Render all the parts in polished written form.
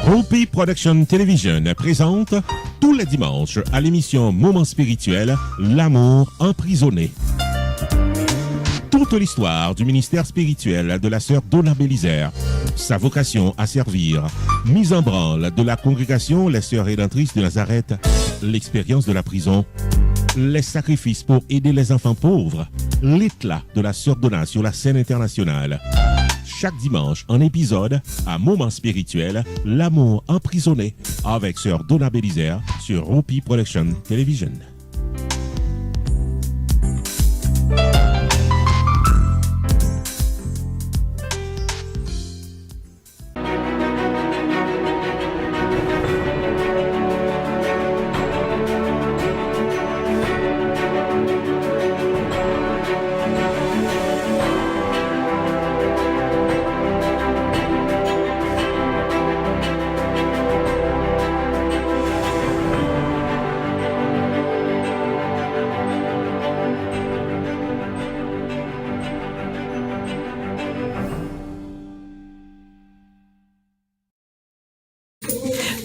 Hopi Production Television présente tous les dimanches à l'émission Moment spirituel, l'amour emprisonné. Toute l'histoire du ministère spirituel de la sœur Donna Bélisaire, sa vocation à servir, mise en branle de la congrégation Les Sœurs Rédemptrices de Nazareth, l'expérience de la prison, les sacrifices pour aider les enfants pauvres, l'éclat de la sœur Donna sur la scène internationale. Chaque dimanche, un épisode à Moment spirituel, l'amour emprisonné, avec sœur Donna Bélisaire sur Hopi Production Television.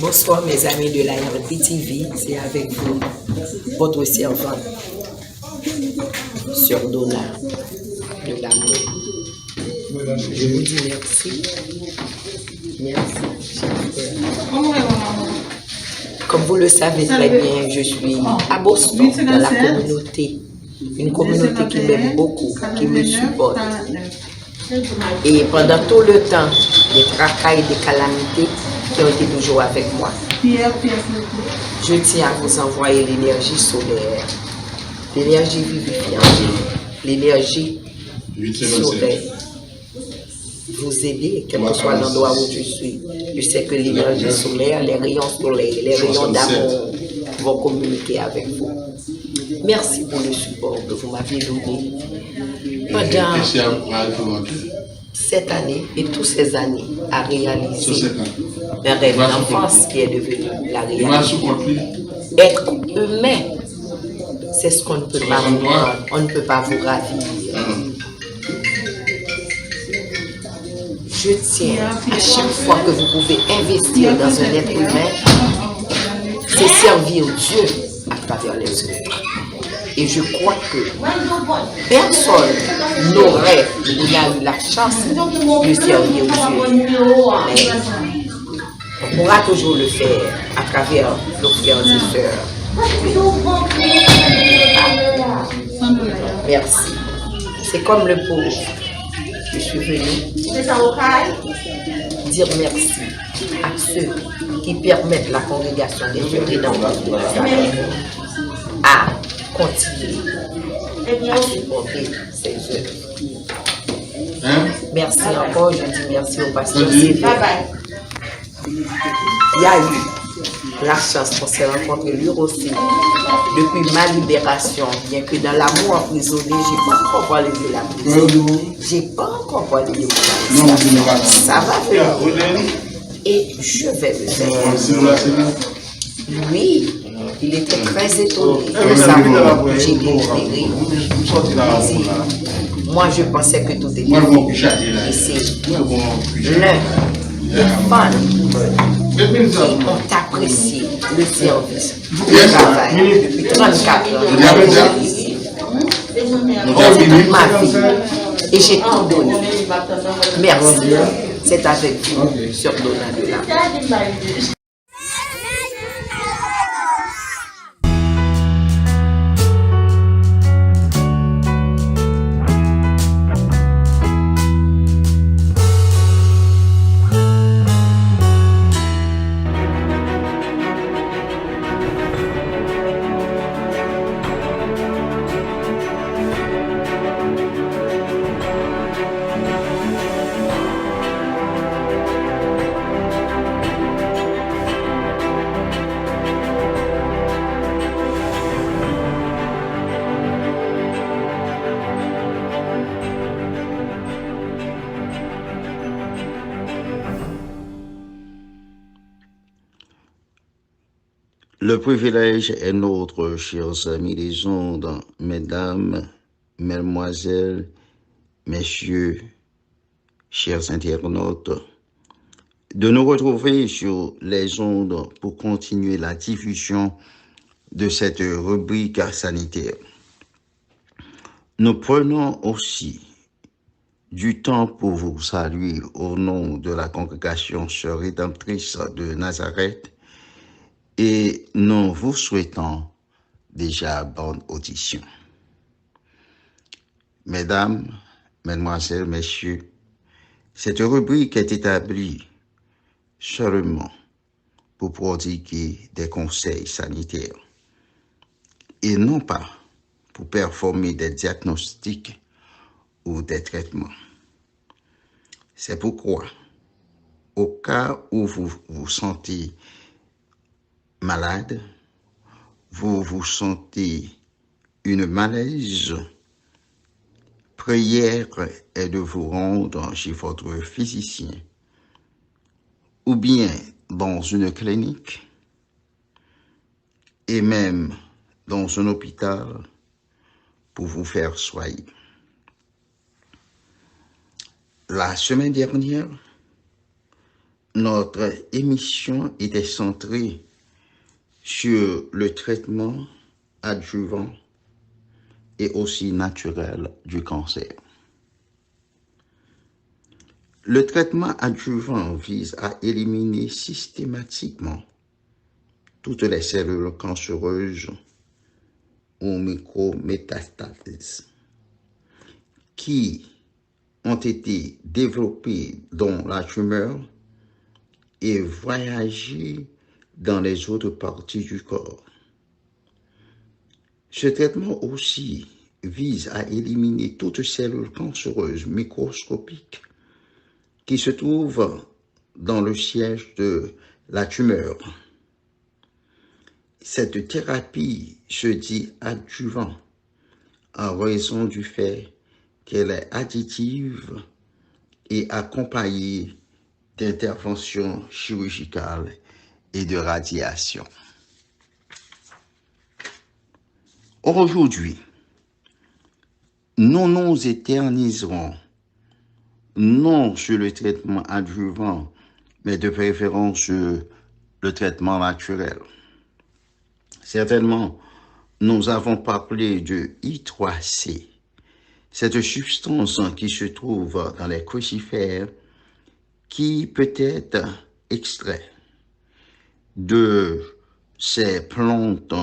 Bonsoir mes amis de la RP TV, c'est avec vous, votre servante, Sœur Donna de l'amour. Je vous dis merci. Merci. Comme vous le savez très bien, je suis à Boston, dans la communauté. Une communauté qui m'aime beaucoup, qui me supporte. Et pendant tout le temps, des tracas et des calamités qui ont été toujours avec moi. Je tiens à vous envoyer l'énergie solaire, l'énergie vivifiante, l'énergie solaire. Vous aider, quel que soit l'endroit où je suis. Je sais que l'énergie solaire, les rayons solaires, les rayons d'amour vont communiquer avec vous. Merci pour le support que vous m'avez donné pendant cette année et toutes ces années à réaliser un rêve d'enfance qui est devenu la réalité. Être humain, c'est ce qu'on ne peut pas vous rendre, on ne peut pas vous ravir. Je tiens à chaque fois que vous pouvez investir dans un être humain, c'est servir Dieu à travers les autres. Et je crois que personne n'aurait eu la chance de servir Dieu. Mais on pourra toujours le faire à travers nos frères et sœurs. Merci. C'est comme le pauvre. Je suis venu dire merci à ceux qui permettent la congrégation des Sœurs Rédemptrices à continuer à supporter ces œuvres. Merci encore, je dis merci au pasteur Sylvain. Il y a eu la chance qu'on s'est rencontré lui aussi depuis ma libération, bien que dans l'amour emprisonné, je n'ai pas encore parlé de la prison. Je n'ai pas encore parlé de la ça va venir. Et je vais le faire. Lui, il était très étonné de savoir que j'ai été libéré. Moi, je pensais que tout était fini. Et c'est l'un des fans qui ont apprécié le service, le travail depuis 34 ans. C'est toute ma vie. Et j'ai tout donné. Merci. C'est avec vous, Sœur Donna de l'amour. Le privilège est nôtre, chers amis des ondes, mesdames, mesdemoiselles, messieurs, chers internautes, de nous retrouver sur les ondes pour continuer la diffusion de cette rubrique sanitaire. Nous prenons aussi du temps pour vous saluer au nom de la congrégation Sœurs Rédemptrices de Nazareth et nous vous souhaitons déjà bonne audition. Mesdames, Mesdemoiselles, Messieurs, cette rubrique est établie seulement pour prodiguer des conseils sanitaires et non pas pour performer des diagnostics ou des traitements. C'est pourquoi, au cas où vous vous sentez malade, vous vous sentez une malaise, prière est de vous rendre chez votre physicien ou bien dans une clinique et même dans un hôpital pour vous faire soigner. La semaine dernière, notre émission était centrée sur le traitement adjuvant et aussi naturel du cancer. Le traitement adjuvant vise à éliminer systématiquement toutes les cellules cancéreuses ou micrométastases qui ont été développées dans la tumeur et voyagées dans les autres parties du corps. Ce traitement aussi vise à éliminer toutes cellules cancéreuses microscopiques qui se trouvent dans le siège de la tumeur. Cette thérapie se dit adjuvant en raison du fait qu'elle est additive et accompagnée d'interventions chirurgicales et de radiation. Aujourd'hui, nous nous éterniserons non sur le traitement adjuvant, mais de préférence sur le traitement naturel. Certainement, nous avons parlé de I3C, cette substance qui se trouve dans les crucifères qui peut être extrait de ces plantes,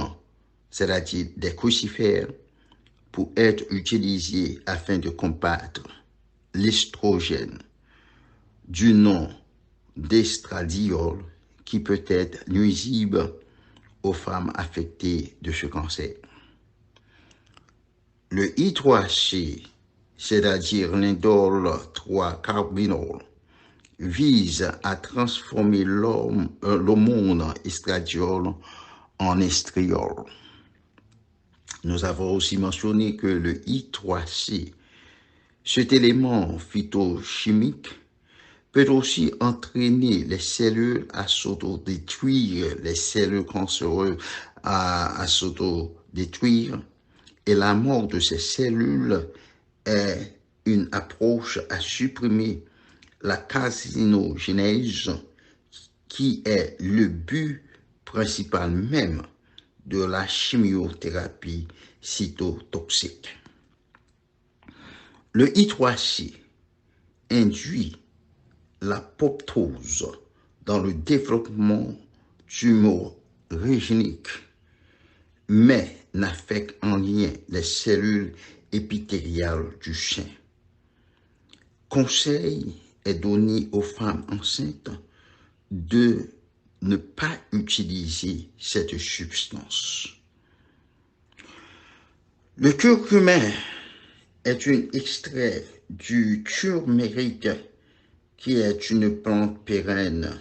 c'est-à-dire des crucifères, pour être utilisé afin de combattre l'estrogène du nom d'estradiol qui peut être nuisible aux femmes affectées de ce cancer. Le I3C, c'est-à-dire l'indole 3-carbinol, vise à transformer l'hormone estradiol en estriol. Nous avons aussi mentionné que le I3C, cet élément phytochimique, peut aussi entraîner les cellules à s'autodétruire, les cellules cancéreuses à s'autodétruire, et la mort de ces cellules est une approche à supprimer la carcinogénèse qui est le but principal même de la chimiothérapie cytotoxique. Le I3C induit l'apoptose dans le développement tumorigénique, mais n'affecte en rien les cellules épithéliales du sein. Conseil est donné aux femmes enceintes de ne pas utiliser cette substance. Le curcumin est un extrait du turmérique qui est une plante pérenne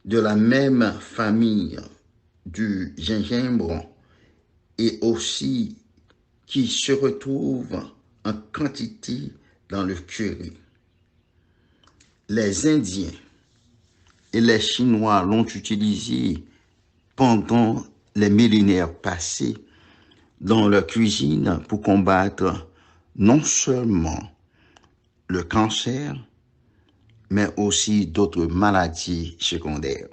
de la même famille du gingembre et aussi qui se retrouve en quantité dans le curry. Les Indiens et les Chinois l'ont utilisé pendant les millénaires passés dans leur cuisine pour combattre non seulement le cancer, mais aussi d'autres maladies secondaires.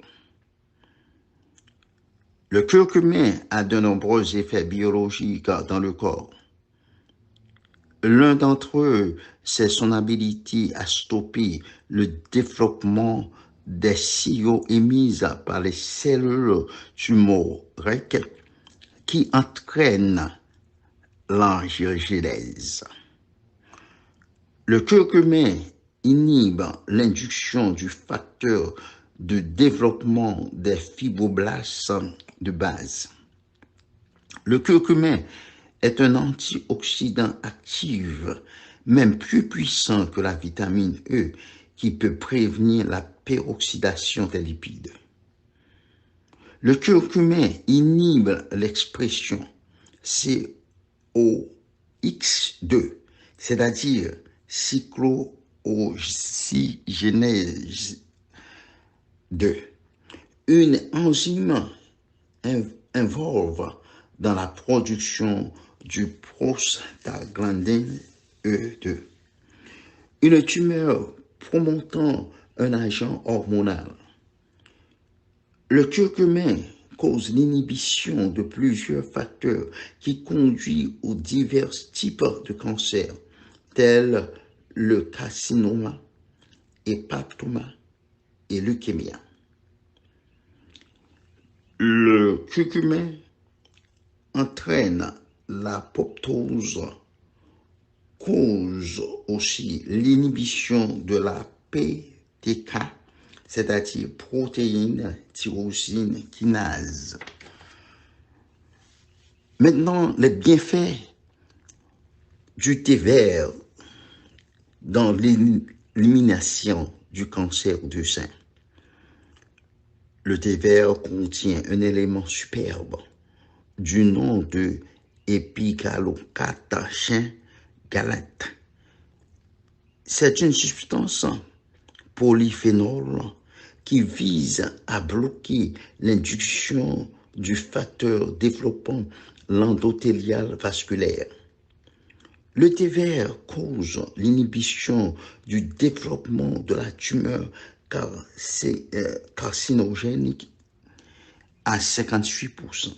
Le curcumin a de nombreux effets biologiques dans le corps. L'un d'entre eux, c'est son habilité à stopper le développement des signaux émis par les cellules tumoriques qui entraînent l'angiogenèse. Le curcumin inhibe l'induction du facteur de développement des fibroblastes de base. Le curcumin est un antioxydant actif, même plus puissant que la vitamine E, qui peut prévenir la peroxydation des lipides. Le curcumin inhibe l'expression COX2, c'est-à-dire cyclooxygénase 2, une enzyme involve dans la production du prostaglandine E2, une tumeur promotant un agent hormonal. Le curcumin cause l'inhibition de plusieurs facteurs qui conduisent aux divers types de cancers, tels le carcinome, hépatome et leucémie. Le curcumin entraîne l'apoptose, cause aussi l'inhibition de la PTK, c'est-à-dire protéine tyrosine kinase. Maintenant, les bienfaits du thé vert dans l'élimination du cancer du sein. Le thé vert contient un élément superbe du nom de épigallocatechin galate. C'est une substance polyphénol qui vise à bloquer l'induction du facteur développant l'endothélial vasculaire. Le thé vert cause l'inhibition du développement de la tumeur carcinogénique à 58%.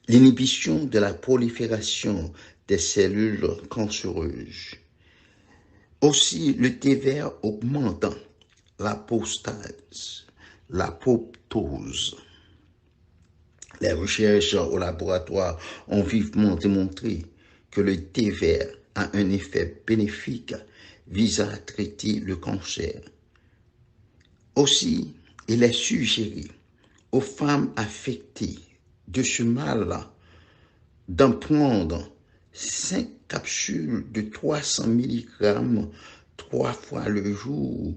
L'inhibition de la prolifération des cellules cancéreuses. Aussi, le thé vert augmente l'apoptose. Les recherches au laboratoire ont vivement démontré que le thé vert a un effet bénéfique visant à traiter le cancer. Aussi, il est suggéré aux femmes affectées de ce mal d'en prendre 5 capsules de 300 mg 3 fois le jour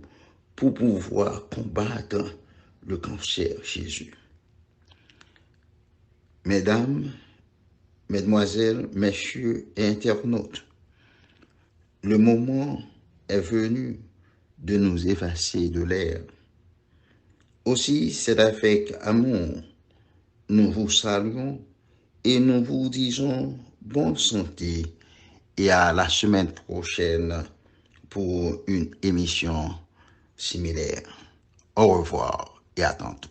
pour pouvoir combattre le cancer chez eux. Mesdames, Mesdemoiselles, Messieurs et internautes, le moment est venu de nous effacer de l'air. Aussi, c'est avec amour, nous vous saluons et nous vous disons bonne santé et à la semaine prochaine pour une émission similaire. Au revoir et à tantôt.